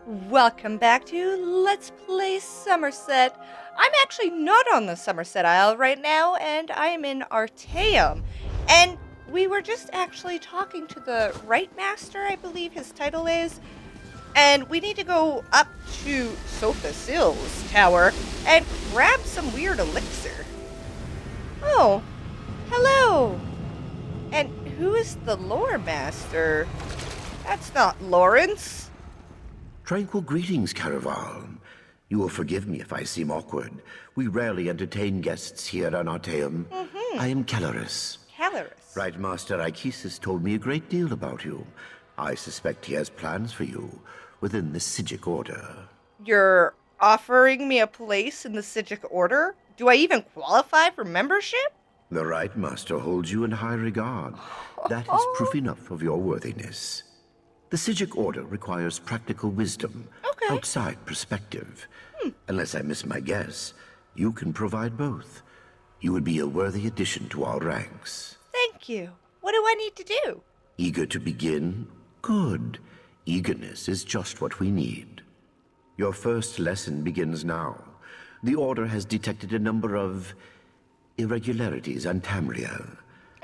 Welcome back to Let's Play Summerset. I'm actually not on the Summerset Isle right now, and I am in Artaeum. And we were just actually talking to the Right Master, I believe his title is, and we need to go up to Sil's tower and grab some weird elixir. Oh, hello. And who is the Lore Master? That's not Lawrence. Tranquil greetings, Caraval. You will forgive me if I seem awkward. We rarely entertain guests here on Artaeum. I am Caloris. Caloris. Right Master Ichesis told me a great deal about you. I suspect he has plans for you within the Psijic Order. You're offering me a place in the Psijic Order? Do I even qualify for membership? The Right Master holds you in high regard. That is proof enough of your worthiness. The Psijic Order requires practical wisdom, outside perspective. Unless I miss my guess, you can provide both. You would be a worthy addition to our ranks. Thank you. What do I need to do? Eager to begin? Good. Eagerness is just what we need. Your first lesson begins now. The Order has detected a number of irregularities on Tamriel.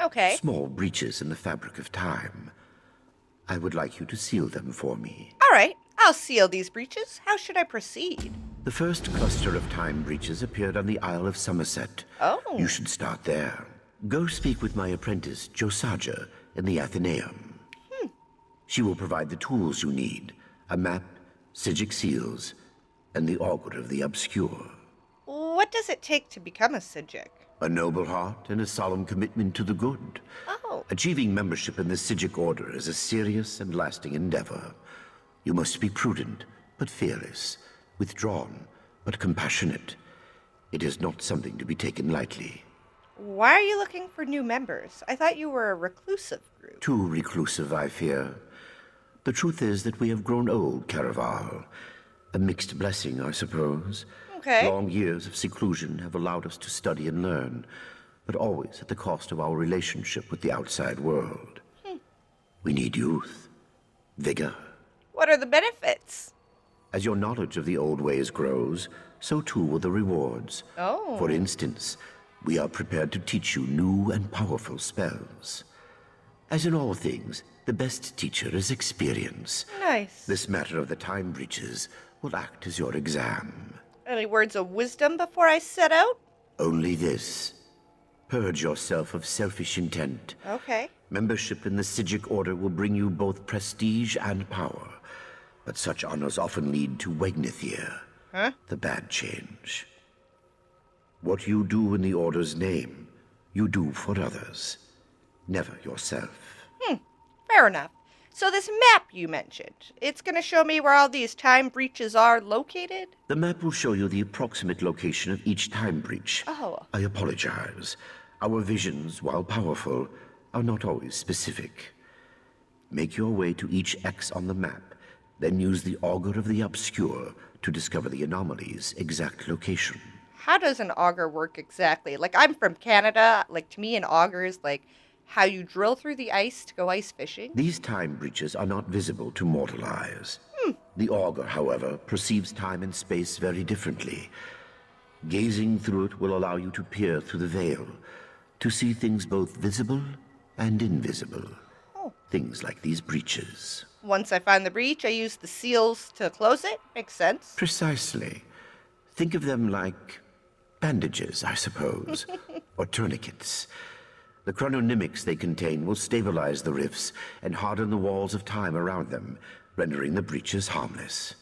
Okay. Small breaches in the fabric of time. I would like you to seal them for me. All right, I'll seal these breaches. How should I proceed? The first cluster of time breaches appeared on the Isle of Summerset. Oh. You should start there. Go speak with my apprentice, Josaja, in the Artaeum. She will provide the tools you need, a map, Psijic seals, and the augur of the obscure. What does it take to become a Psijic? A noble heart and a solemn commitment to the good. Oh. Achieving membership in the Psijic Order is a serious and lasting endeavor. You must be prudent, but fearless, withdrawn, but compassionate. It is not something to be taken lightly. Why are you looking for new members? I thought you were a reclusive group. Too reclusive, I fear. The truth is that we have grown old, Caraval. A mixed blessing, I suppose. Okay. Long years of seclusion have allowed us to study and learn, but always at the cost of our relationship with the outside world. We need youth, vigor. What are the benefits? As your knowledge of the old ways grows, so too will the rewards. Oh. For instance, we are prepared to teach you new and powerful spells. As in all things, the best teacher is experience. Nice. This matter of the time breaches will act as your exam. Any words of wisdom before I set out? Only this. Purge yourself of selfish intent. Okay. Membership in the Psijic Order will bring you both prestige and power. But such honors often lead to Wegnithir, the bad change. What you do in the Order's name, you do for others. Never yourself. Fair enough. So this map you mentioned, it's going to show me where all these time breaches are located? The map will show you the approximate location of each time breach. Oh. I apologize. Our visions, while powerful, are not always specific. Make your way to each X on the map, then use the augur of the obscure to discover the anomaly's exact location. How does an augur work exactly? Like, I'm from Canada. Like, to me, an augur is like how you drill through the ice to go ice fishing. These time breaches are not visible to mortal eyes. The augur, however, perceives time and space very differently. Gazing through it will allow you to peer through the veil, to see things both visible and invisible. Things like these breaches. Once I find the breach, I use the seals to close it. Makes sense. Precisely. Think of them like bandages, I suppose, or tourniquets. The chrononymics they contain will stabilize the rifts and harden the walls of time around them, rendering the breaches harmless.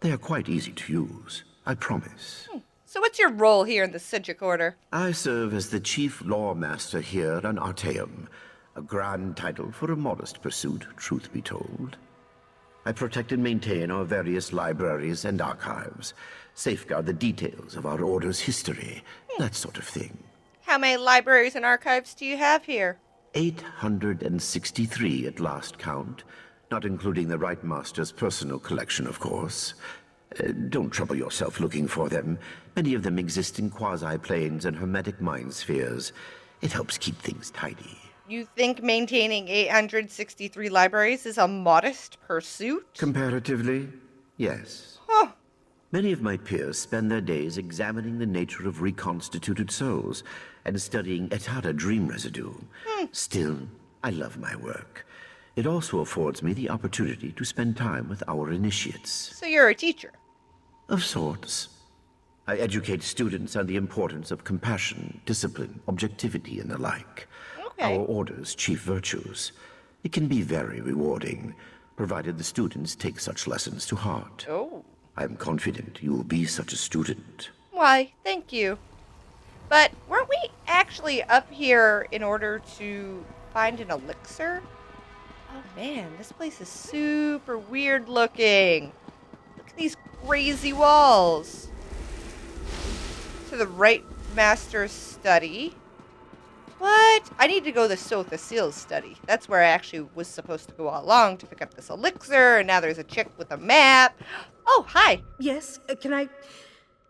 They are quite easy to use, I promise. So what's your role here in the Psijic Order? I serve as the chief law master here on Artaeum, a grand title for a modest pursuit, truth be told. I protect and maintain our various libraries and archives, safeguard the details of our Order's history, that sort of thing. How many libraries and archives do you have here? 863 at last count, not including the Right Master's personal collection, of course. Don't trouble yourself looking for them. Many of them exist in quasi-planes and hermetic mind spheres. It helps keep things tidy. You think maintaining 863 libraries is a modest pursuit? Comparatively, Yes. Huh. Many of my peers spend their days examining the nature of reconstituted souls and studying Etata dream residue. Still, I love my work. It also affords me the opportunity to spend time with our initiates. So you're a teacher? Of sorts. I educate students on the importance of compassion, discipline, objectivity, and the like. Okay. Our order's chief virtues. It can be very rewarding, provided the students take such lessons to heart. Oh. I'm confident you will be such a student. Why, thank you. But weren't we actually up here in order to find an elixir? Oh man, this place is super weird looking. Look at these crazy walls. To the right, master's study. What? I need to go to the Sotha Seals study. That's where I actually was supposed to go all along to pick up this elixir, and now there's a chick with a map. Oh, hi. Yes, can I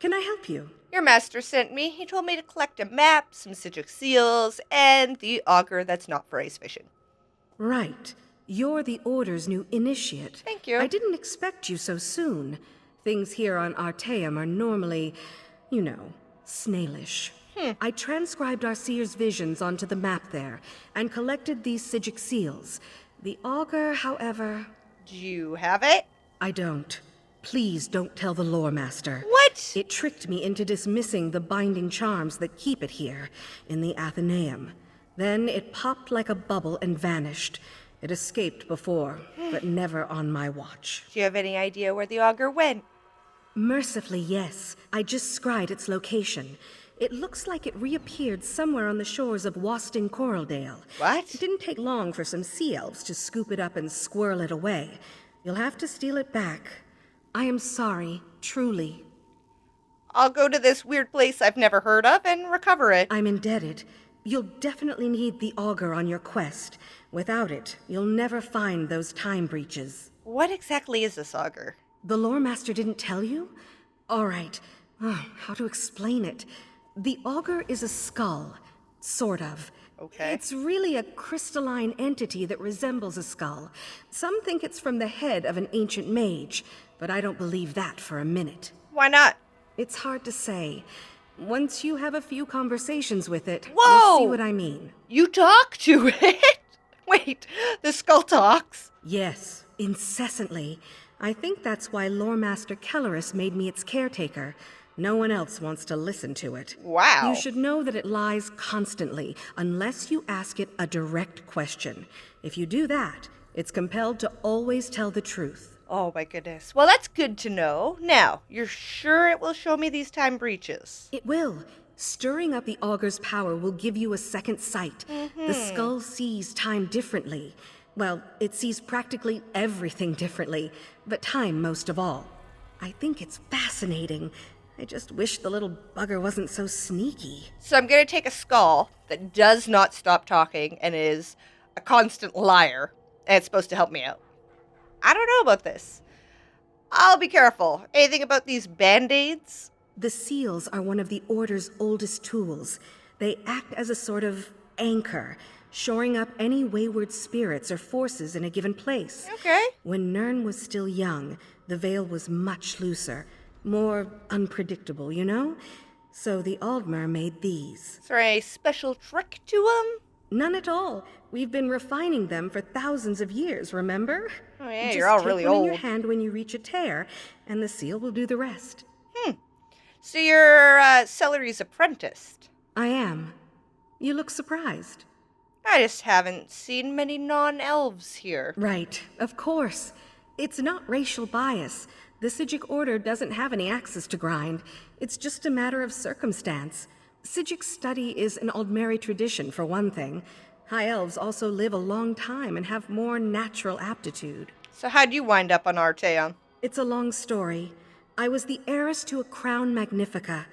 help you? Your master sent me. He told me to collect a map, some Psijic seals, and the augur that's not for ice fishing. Right. You're the Order's new initiate. Thank you. I didn't expect you so soon. Things here on Artaeum are normally, snailish. I transcribed our seer's visions onto the map there, and collected these Psijic seals. The augur, however... Do you have it? I don't. Please don't tell the lore master. What? It tricked me into dismissing the binding charms that keep it here, in the Artaeum. Then it popped like a bubble and vanished. It escaped before, but never on my watch. Do you have any idea where the augur went? Mercifully, yes. I just scried its location. It looks like it reappeared somewhere on the shores of Wasting Coraldale. What? It didn't take long for some sea elves to scoop it up and squirrel it away. You'll have to steal it back. I am sorry, truly. I'll go to this weird place I've never heard of and recover it. I'm indebted. You'll definitely need the augur on your quest. Without it, you'll never find those time breaches. What exactly is this augur? The lore master didn't tell you? All right. How to explain it? The augur is a skull. Sort of. Okay. It's really a crystalline entity that resembles a skull. Some think it's from the head of an ancient mage, but I don't believe that for a minute. Why not? It's hard to say. Once you have a few conversations with it, Whoa! you'll see what I mean. You talk to it? Wait, the skull talks? Yes, incessantly. I think that's why Lore Master Kelleris made me its caretaker. No one else wants to listen to it. Wow. You should know that it lies constantly, unless you ask it a direct question. If you do that, it's compelled to always tell the truth. Oh my goodness. Well, that's good to know. Now, you're sure it will show me these time breaches? It will. Stirring up the augur's power will give you a second sight. The skull sees time differently. Well, it sees practically everything differently, but time most of all. I think it's fascinating. I just wish the little bugger wasn't so sneaky. So I'm going to take a skull that does not stop talking and is a constant liar, and it's supposed to help me out. I don't know about this. I'll be careful. Anything about these band-aids? The seals are one of the Order's oldest tools. They act as a sort of anchor, shoring up any wayward spirits or forces in a given place. Okay. When Nirn was still young, the veil was much looser, more unpredictable, you know? So the Aldmer made these. Is there a special trick to them? None at all. We've been refining them for thousands of years, remember? Oh yeah, Just you're all take really one old. in your hand when you reach a tear, and the seal will do the rest. So you're Celery's apprentice. I am. You look surprised. I just haven't seen many non-elves here. Right, of course. It's not racial bias. The Psijic Order doesn't have any axes to grind. It's just a matter of circumstance. Psijic study is an Aldmeri tradition, for one thing. High elves also live a long time and have more natural aptitude. So how'd you wind up on Artaeum? It's a long story. I was the heiress to a crown magnifica.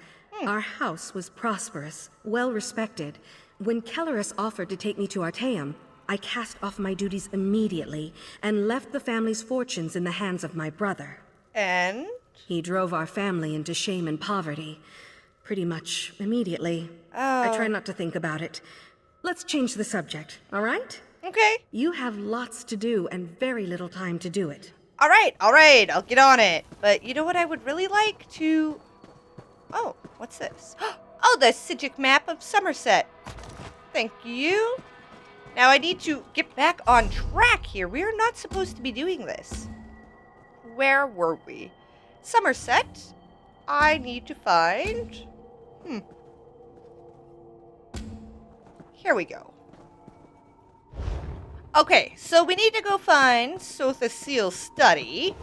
Our house was prosperous, well respected. When Kelleris offered to take me to Artaeum, I cast off my duties immediately and left the family's fortunes in the hands of my brother. And? He drove our family into shame and poverty. Pretty much immediately. Oh. I try not to think about it. Let's change the subject, all right? Okay. You have lots to do and very little time to do it. All right, I'll get on it. But you know what I would really like to... Oh, what's this? Oh, the Psijic map of Summerset. Thank you. Now I need to get back on track here. We are not supposed to be doing this. Where were we? Summerset. I need to find... Here we go. Okay, so we need to go find Sothas'il's study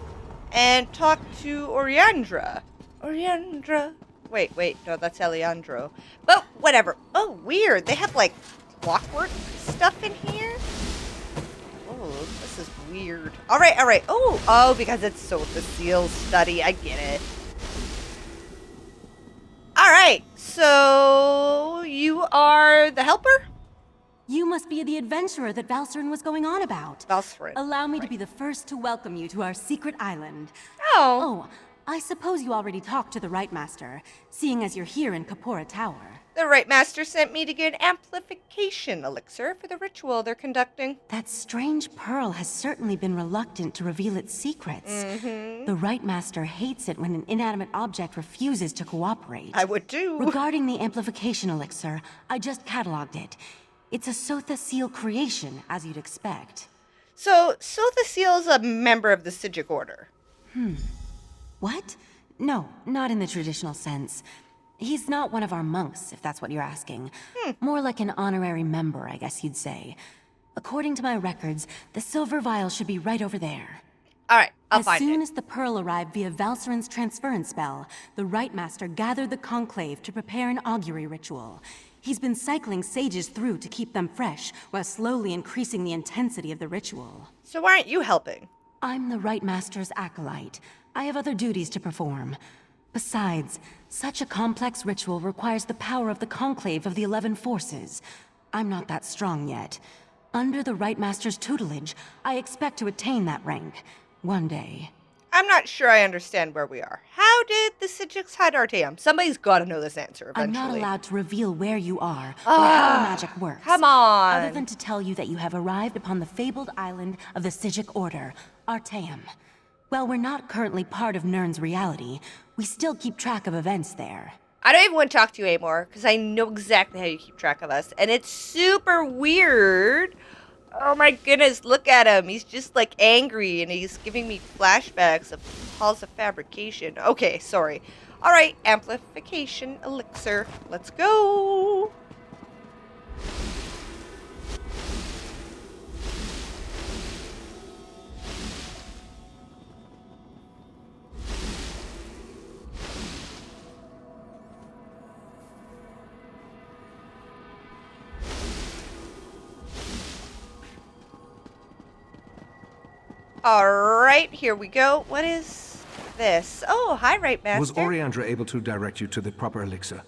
and talk to Oriandra. Oriandra. Wait, no, that's Eliandro. But whatever. Oh, weird. They have like clockwork stuff in here. Oh, this is weird. All right. Oh, because it's Sothas'il's study. I get it. All right, so you are the helper? You must be the adventurer that Valsaryn was going on about. Valsaryn. Allow me to be the first to welcome you to our secret island. Oh. Oh, I suppose you already talked to the Right Master, seeing as you're here in Kapora Tower. The Right Master sent me to get an amplification elixir for the ritual they're conducting. That strange pearl has certainly been reluctant to reveal its secrets. The Right Master hates it when an inanimate object refuses to cooperate. I would too. Regarding the amplification elixir, I just cataloged it. It's a Sothas'il creation, as you'd expect. So, Sothas'il's a member of the Psijic Order. What? No, not in the traditional sense. He's not one of our monks, if that's what you're asking. More like an honorary member, I guess you'd say. According to my records, the silver vial should be right over there. All right, I'll As find soon it. as the pearl arrived via Valsaryn's transference spell, the Right Master gathered the conclave to prepare an augury ritual. He's been cycling sages through to keep them fresh, while slowly increasing the intensity of the ritual. So why aren't you helping? I'm the Right Master's acolyte. I have other duties to perform. Besides, such a complex ritual requires the power of the conclave of the 11 forces. I'm not that strong yet. Under the Right Master's tutelage, I expect to attain that rank. One day. I'm not sure I understand where we are. How did the Psijics hide Artaeum? Somebody's got to know this answer eventually. I'm not allowed to reveal where you are, or how the magic works. Come on. Other than to tell you that you have arrived upon the fabled island of the Psijic Order, Artaeum. While we're not currently part of Nirn's reality, we still keep track of events there. I don't even want to talk to you anymore, because I know exactly how you keep track of us. And it's super weird. Oh my goodness, look at him. He's just like angry, and he's giving me flashbacks of halls of fabrication. Okay, sorry. All right, amplification elixir. Let's go. All right, here we go. What is this? Oh, hi, Right Master. Was Oriandra able to direct you to the proper elixir?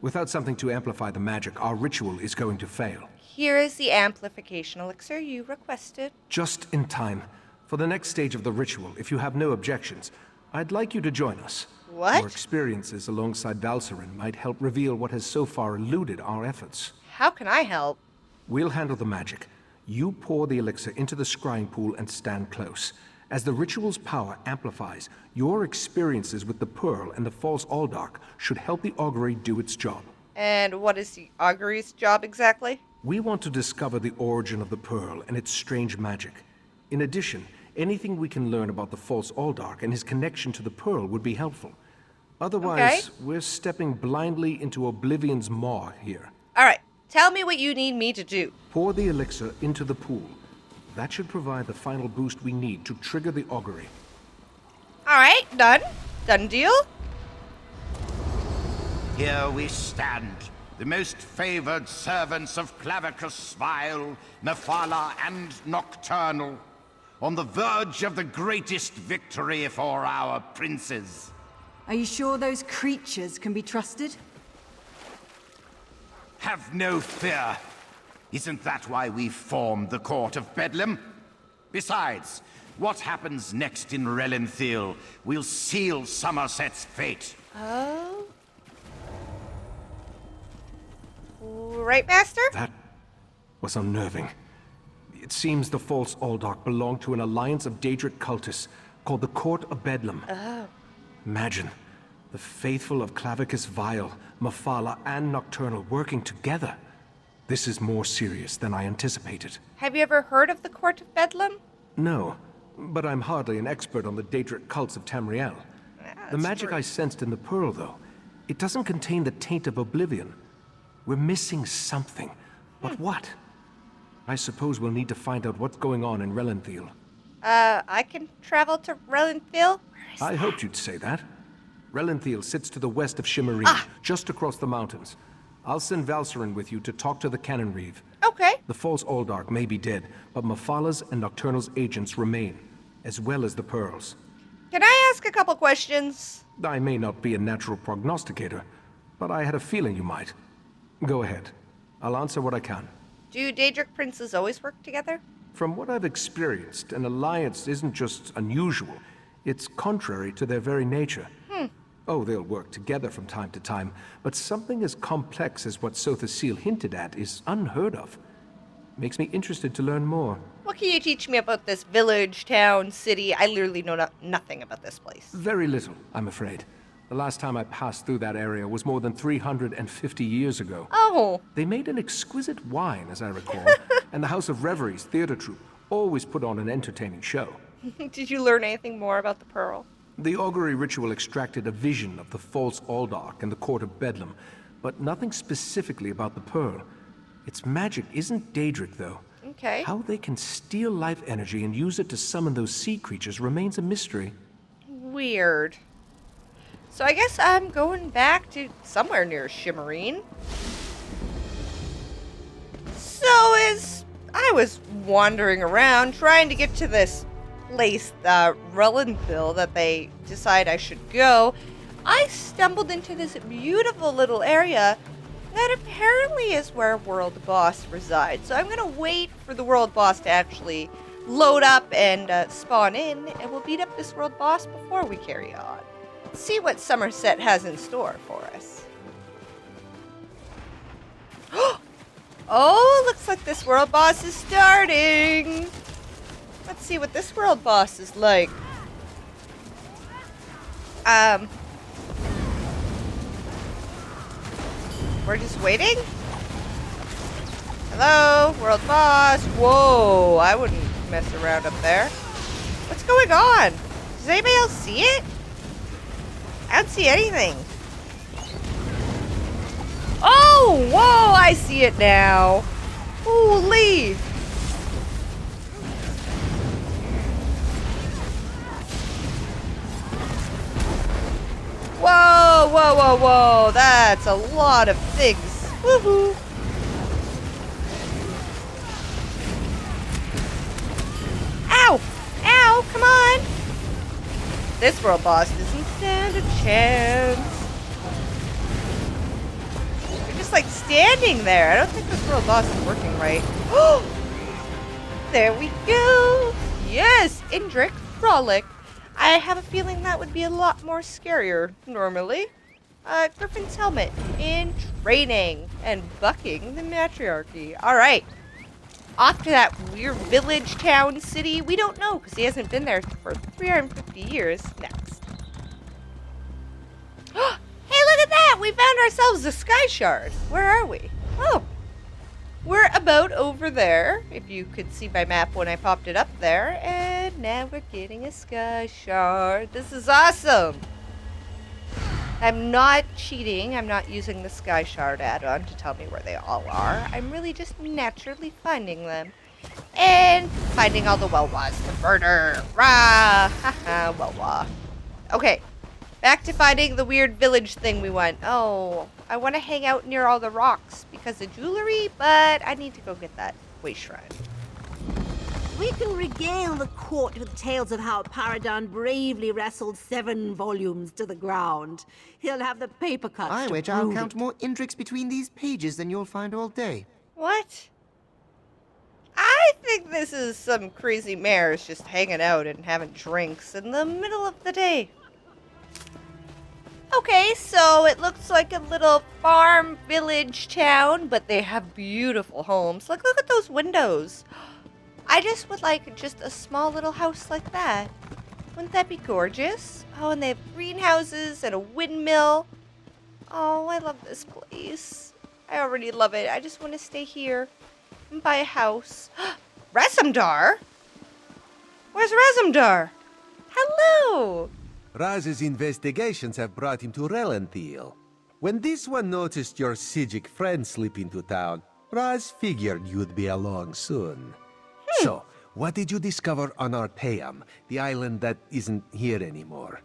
Without something to amplify the magic, our ritual is going to fail. Here is the amplification elixir you requested. Just in time. For the next stage of the ritual, if you have no objections, I'd like you to join us. What? Your experiences alongside Valsaryn might help reveal what has so far eluded our efforts. How can I help? We'll handle the magic. You pour the elixir into the scrying pool and stand close. As the ritual's power amplifies, your experiences with the Pearl and the false Aldark should help the augury do its job. And what is the augury's job exactly? We want to discover the origin of the Pearl and its strange magic. In addition, anything we can learn about the false Aldark and his connection to the Pearl would be helpful. Otherwise, we're stepping blindly into Oblivion's maw here. All right, tell me what you need me to do. Pour the elixir into the pool. That should provide the final boost we need to trigger the augury. All right, done. Done deal. Here we stand, the most favored servants of Clavicus Vile, Nephala, and Nocturnal, on the verge of the greatest victory for our princes. Are you sure those creatures can be trusted? Have no fear. Isn't that why we formed the Court of Bedlam? Besides, what happens next in Rellenthil will seal Summerset's fate. Oh. Right, Master? That was unnerving. It seems the false Aldark belonged to an alliance of Daedric cultists, called the Court of Bedlam. Oh. Imagine, the faithful of Clavicus Vile, Mephala, and Nocturnal working together. This is more serious than I anticipated. Have you ever heard of the Court of Bedlam? No, but I'm hardly an expert on the Daedric cults of Tamriel. The magic I sensed in the pearl, though, it doesn't contain the taint of oblivion. We're missing something. But what? I suppose we'll need to find out what's going on in Rellenthil. I can travel to Rellenthil? I hoped you'd say that. Rellenthil sits to the west of Shimmerine, just across the mountains. I'll send Valcerin with you to talk to the Cannon Reeve. Okay. The false Alldark may be dead, but Mephala's and Nocturnal's agents remain, as well as the pearls. Can I ask a couple questions? I may not be a natural prognosticator, but I had a feeling you might. Go ahead. I'll answer what I can. Do Daedric princes always work together? From what I've experienced, an alliance isn't just unusual, it's contrary to their very nature. Oh, they'll work together from time to time, but something as complex as what Sothasil hinted at is unheard of. Makes me interested to learn more. What can you teach me about this village, town, city? I literally know nothing about this place. Very little, I'm afraid. The last time I passed through that area was more than 350 years ago. Oh. They made an exquisite wine, as I recall, and the House of Reveries theater troupe always put on an entertaining show. Did you learn anything more about the pearl? The augury ritual extracted a vision of the false Alldark and the Court of Bedlam, but nothing specifically about the pearl. Its magic isn't Daedric, though. Okay. How they can steal life energy and use it to summon those sea creatures remains a mystery. Weird. So I guess I'm going back to somewhere near Shimmerine. So as I was wandering around trying to get to this place, Rellenthil, that they decide I should go, I stumbled into this beautiful little area that apparently is where World Boss resides. So I'm going to wait for the World Boss to actually load up and spawn in, and we'll beat up this World Boss before we carry on. Let's see what Summerset has in store for us. Oh, looks like this World Boss is starting. Let's see what this World Boss is like. We're just waiting? Hello, World Boss. Whoa, I wouldn't mess around up there. What's going on? Does anybody else see it? I don't see anything. Oh, whoa, I see it now. Holy. Whoa, whoa, whoa, whoa. That's a lot of things. Woohoo. Ow! Ow, come on. This World Boss doesn't stand a chance. They're just like standing there. I don't think this World Boss is working right. Oh! There we go. Yes, Indrik Frolic. I have a feeling that would be a lot more scarier normally. Griffin's helmet in training and bucking the matriarchy. All right. Off to that weird village, town, city. We don't know because he hasn't been there for 350 years. Next. Hey, look at that! We found ourselves a sky shard. Where are we? Oh. We're about over there, if you could see my map when I popped it up there. And now we're getting a sky shard. This is awesome. I'm not cheating. I'm not using the Sky Shard add-on to tell me where they all are. I'm really just naturally finding them. And finding all the Welwas to murder. Rah! Haha, Welwa. Okay. Back to finding the weird village thing we went. Oh, I want to hang out near all the rocks because of jewelry, but I need to go get that waste shrine. We can regale the court with tales of how Paradan bravely wrestled 7 volumes to the ground. He'll have the paper cuts. I wager I'll count more Indriks between these pages than you'll find all day. What? I think this is some crazy mares just hanging out and having drinks in the middle of the day. Okay, so it looks like a little farm village town, but they have beautiful homes. Like, look at those windows. I just would like just a small little house like that. Wouldn't that be gorgeous? Oh, and they have greenhouses and a windmill. Oh, I love this place. I already love it. I just want to stay here and buy a house. Resemdar? Where's Resemdar? Hello! Raz's investigations have brought him to Rellenthil. When this one noticed your Psijic friend slip into town, Raz figured you'd be along soon. So, what did you discover on Artaeum, the island that isn't here anymore?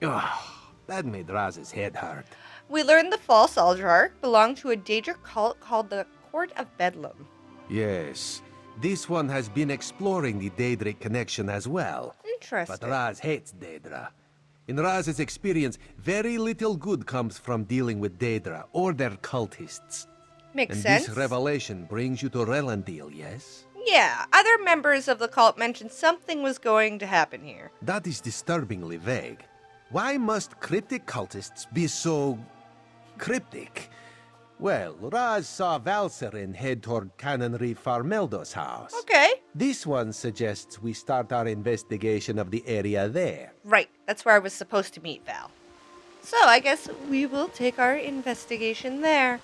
Ugh, that made Raz's head hurt. We learned the false Aldrarch belonged to a Daedra cult called the Court of Bedlam. Yes, this one has been exploring the Daedric connection as well. Interesting. But Raz hates Daedra. In Raz's experience, very little good comes from dealing with Daedra or their cultists. Makes and sense. This revelation brings you to Rellenthil, yes? Yeah, other members of the cult mentioned something was going to happen here. That is disturbingly vague. Why must cryptic cultists be so cryptic? Well, Raz saw Valserin head toward Canonry Farmeldo's house. Okay. This one suggests we start our investigation of the area there. Right, that's where I was supposed to meet Val. So I guess we will take our investigation there.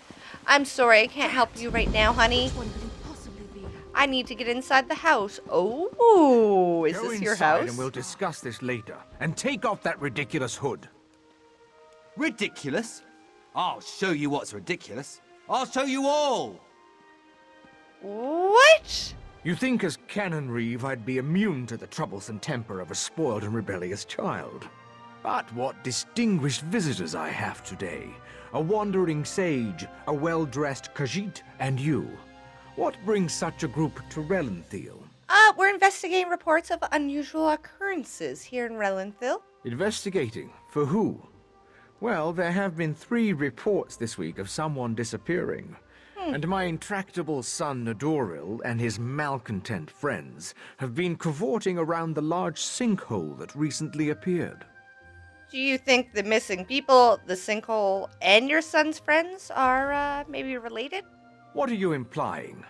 I'm sorry I can't help you right now, honey. I need to get inside the house. Oh, is this your house? And we'll discuss this later. And take off that ridiculous hood. Ridiculous? I'll show you what's ridiculous. I'll show you all! What? You think as Canon Reeve I'd be immune to the troublesome temper of a spoiled and rebellious child. But what distinguished visitors I have today. A wandering sage, a well-dressed Khajiit, and you. What brings such a group to Rellenthil? We're investigating reports of unusual occurrences here in Rellenthil. Investigating? For who? Well, there have been 3 reports this week of someone disappearing. And my intractable son Nadoril and his malcontent friends have been cavorting around the large sinkhole that recently appeared. Do you think the missing people, the sinkhole, and your son's friends are, maybe related? What are you implying?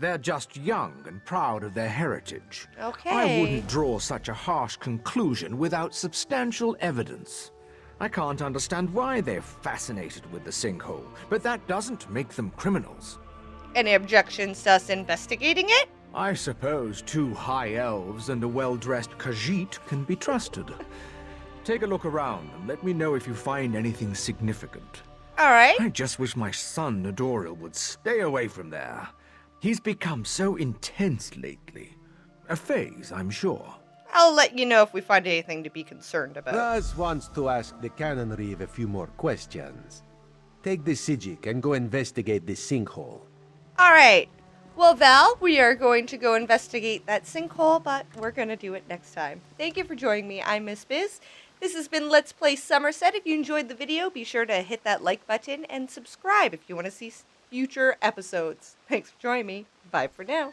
They're just young and proud of their heritage. Okay. I wouldn't draw such a harsh conclusion without substantial evidence. I can't understand why they're fascinated with the sinkhole, but that doesn't make them criminals. Any objections to us investigating it? I suppose 2 high elves and a well-dressed Khajiit can be trusted. Take a look around and let me know if you find anything significant. All right. I just wish my son Nadoril would stay away from there. He's become so intense lately. A phase, I'm sure. I'll let you know if we find anything to be concerned about. Raz wants to ask the Canon Reeve a few more questions. Take the Psijic and go investigate this sinkhole. All right. Well, Val, we are going to go investigate that sinkhole, but we're going to do it next time. Thank you for joining me. I'm Miss Bizz. This has been Let's Play Summerset. If you enjoyed the video, be sure to hit that like button and subscribe if you want to see future episodes. Thanks for joining me. Bye for now.